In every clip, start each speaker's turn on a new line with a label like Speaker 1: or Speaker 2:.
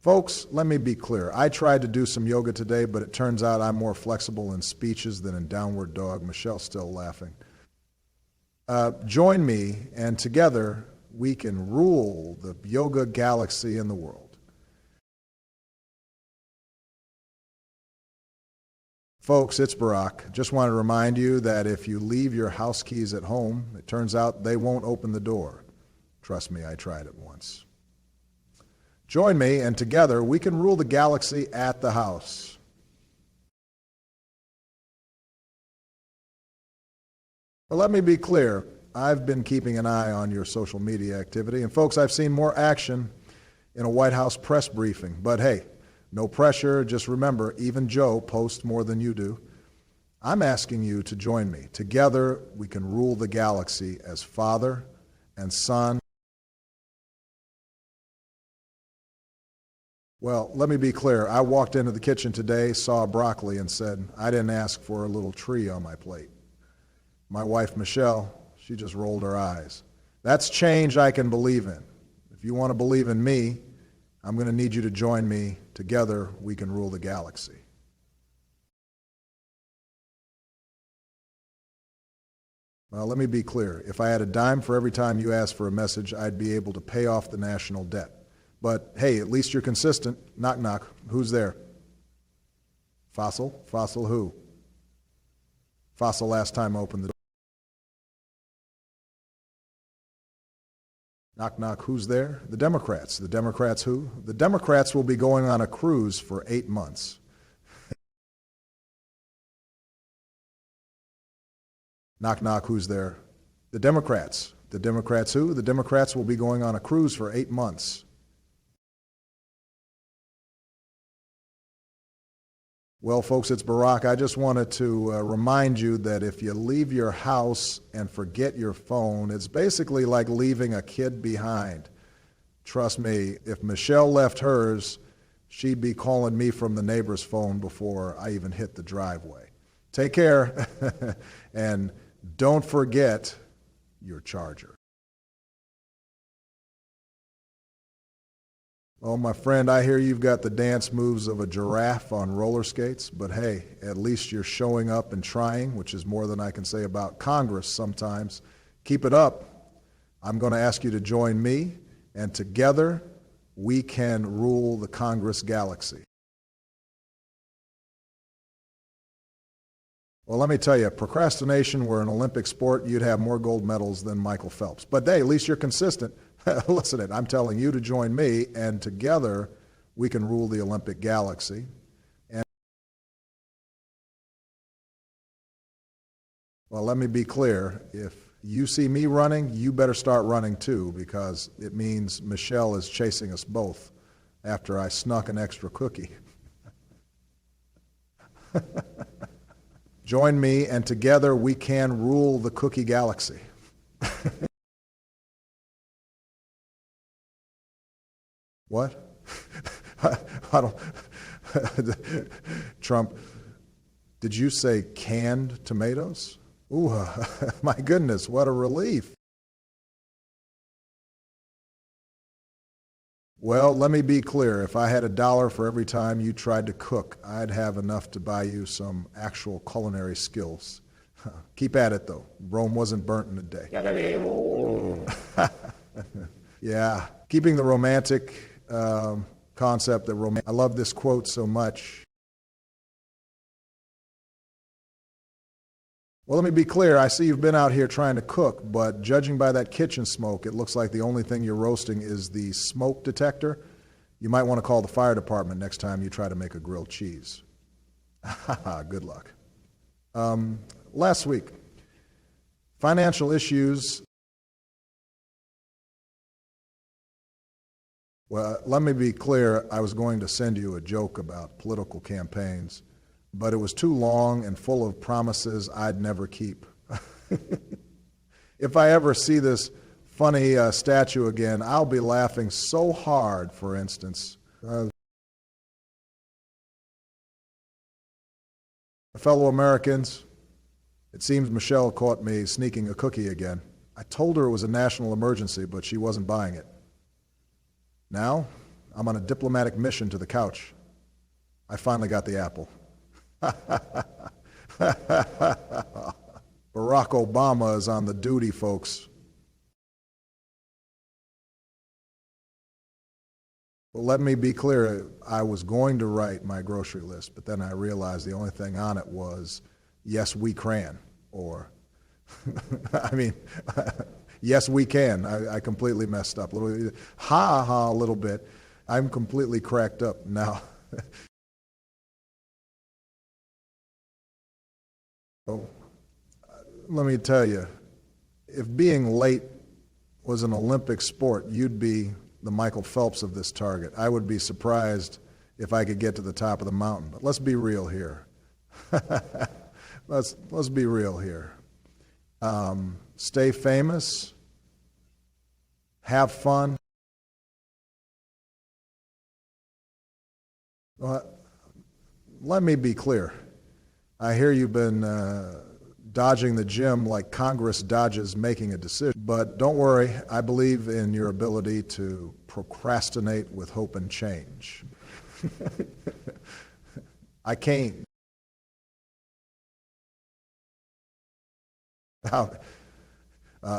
Speaker 1: Folks, let me be clear. I tried to do some yoga today, but it turns out I'm more flexible in speeches than in downward dog. Michelle's still laughing. Join me, and together we can rule the yoga galaxy in the world. Folks, it's Barack. Just want to remind you that if you leave your house keys at home, it turns out they won't open the door. Trust me, I tried it once. Join me, and together we can rule the galaxy at the house. Well, let me be clear. I've been keeping an eye on your social media activity, and folks, I've seen more action in a White House press briefing. But hey, no pressure. Just remember, even Joe posts more than you do. I'm asking you to join me. Together, we can rule the galaxy as father and son. Well, let me be clear. I walked into the kitchen today, saw broccoli, and said, I didn't ask for a little tree on my plate. My wife, Michelle, she just rolled her eyes. That's change I can believe in. If you want to believe in me, I'm going to need you to join me. Together, we can rule the galaxy. Well, let me be clear. If I had a dime for every time you asked for a message, I'd be able to pay off the national debt. But hey, at least you're consistent. Knock, knock. Who's there? Fossil? Fossil who? Fossil last time opened the door. Knock, knock. Who's there? The Democrats. The Democrats who? The Democrats will be going on a cruise for 8 months. Knock, knock. Who's there? The Democrats. The Democrats who? The Democrats will be going on a cruise for 8 months. Well, folks, it's Barack. I just wanted to remind you that if you leave your house and forget your phone, it's basically like leaving a kid behind. Trust me, if Michelle left hers, she'd be calling me from the neighbor's phone before I even hit the driveway. Take care, and don't forget your charger. Oh, my friend, I hear you've got the dance moves of a giraffe on roller skates, but hey, at least you're showing up and trying, which is more than I can say about Congress sometimes. Keep it up. I'm going to ask you to join me, and together we can rule the Congress galaxy. Well, let me tell you, procrastination were an Olympic sport, you'd have more gold medals than Michael Phelps. But hey, at least you're consistent. Listen, I'm telling you to join me, and together we can rule the Olympic galaxy. And well, let me be clear. If you see me running, you better start running too, because it means Michelle is chasing us both after I snuck an extra cookie. Join me, and together we can rule the cookie galaxy. What? I don't. Trump, did you say canned tomatoes? Ooh, my goodness, what a relief. Well, let me be clear. If I had $1 for every time you tried to cook, I'd have enough to buy you some actual culinary skills. Keep at it, though. Rome wasn't burnt in a day. Yeah, keeping the romantic concept that I love this quote so much. Well, let me be clear. I see you've been out here trying to cook, but judging by that kitchen smoke, it looks like the only thing you're roasting is the smoke detector. You might want to call the fire department next time you try to make a grilled cheese. Good luck. Last week, financial issues. Well, let me be clear. I was going to send you a joke about political campaigns, but it was too long and full of promises I'd never keep. If I ever see this funny statue again, I'll be laughing so hard, for instance. Fellow Americans, it seems Michelle caught me sneaking a cookie again. I told her it was a national emergency, but she wasn't buying it. Now, I'm on a diplomatic mission to the couch. I finally got the apple. Barack Obama is on the duty, folks. Well, let me be clear. I was going to write my grocery list, but then I realized the only thing on it was, yes, we can, or, I mean, yes, we can. I completely messed up. A little bit. I'm completely cracked up now. So, let me tell you, if being late was an Olympic sport, you'd be the Michael Phelps of this target. I would be surprised if I could get to the top of the mountain. But let's be real here. let's be real here. Stay famous. Have fun. Let me be clear. I hear you've been dodging the gym like Congress dodges making a decision. But don't worry, I believe in your ability to procrastinate with hope and change. I can't.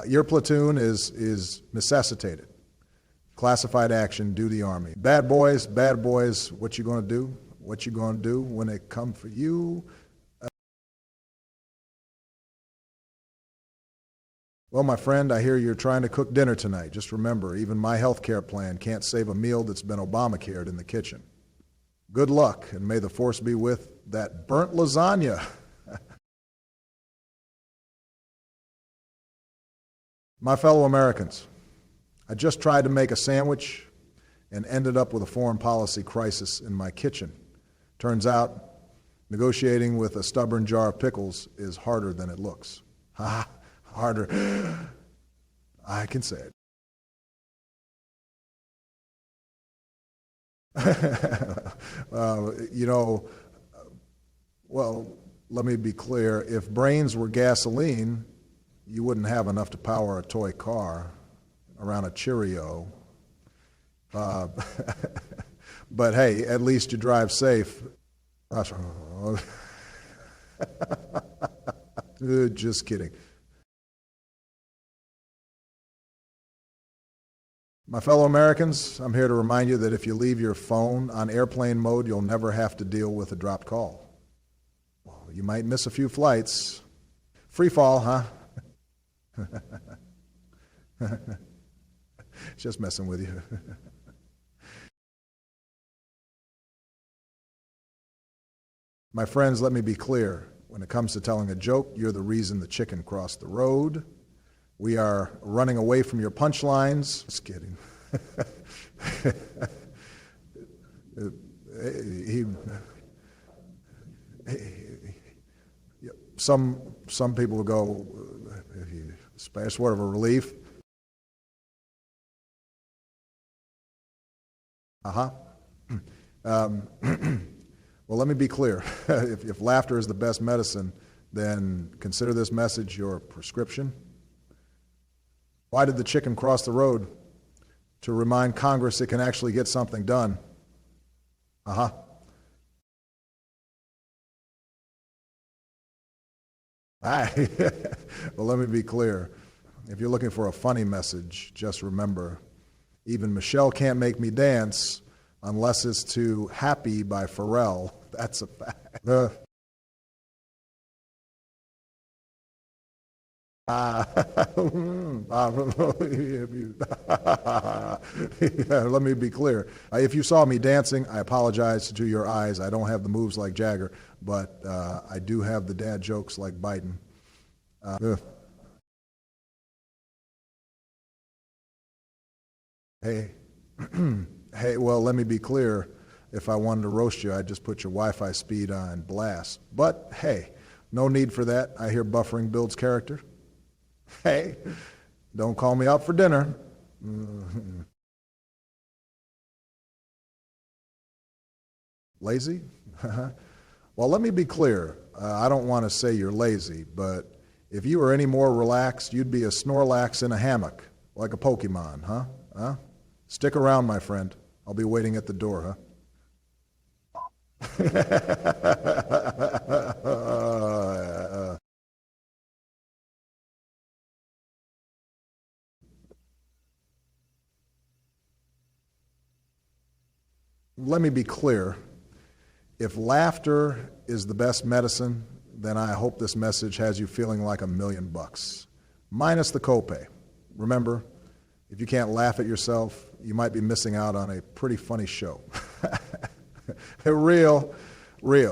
Speaker 1: Your platoon is necessitated. Classified action, do the Army. Bad boys, what you gonna do? What you gonna do when they come for you? Well, my friend, I hear you're trying to cook dinner tonight. Just remember, even my health care plan can't save a meal that's been Obamacared in the kitchen. Good luck, and may the force be with that burnt lasagna. My fellow Americans, I just tried to make a sandwich and ended up with a foreign policy crisis in my kitchen. Turns out, negotiating with a stubborn jar of pickles is harder than it looks. Harder. I can say it. Well, let me be clear. If brains were gasoline, you wouldn't have enough to power a toy car around a Cheerio. But hey, at least you drive safe. Just kidding. My fellow Americans, I'm here to remind you that if you leave your phone on airplane mode, you'll never have to deal with a dropped call. Well, you might miss a few flights. Free fall, huh? Just messing with you. My friends, let me be clear. When it comes to telling a joke, you're the reason the chicken crossed the road. We are running away from your punchlines. Just kidding. Some people will go, splash word of a relief. Well, let me be clear. If laughter is the best medicine, then consider this message your prescription. Why did the chicken cross the road? To remind Congress it can actually get something done. Well, let me be clear. If you're looking for a funny message, just remember, even Michelle can't make me dance unless it's to Happy by Pharrell. That's a fact. Let me be clear. If you saw me dancing, I apologize to your eyes. I don't have the moves like Jagger, but I do have the dad jokes like Biden. Hey, hey, well, let me be clear. If I wanted to roast you, I'd just put your Wi-Fi speed on blast. But hey, no need for that. I hear buffering builds character. Hey, don't call me out for dinner. Lazy? Well, let me be clear. I don't want to say you're lazy, but if you were any more relaxed, you'd be a Snorlax in a hammock, like a Pokemon, huh? Stick around, my friend. I'll be waiting at the door, huh? Let me be clear. If laughter is the best medicine, then I hope this message has you feeling like $1,000,000, minus the copay. Remember, if you can't laugh at yourself, you might be missing out on a pretty funny show. Real, real.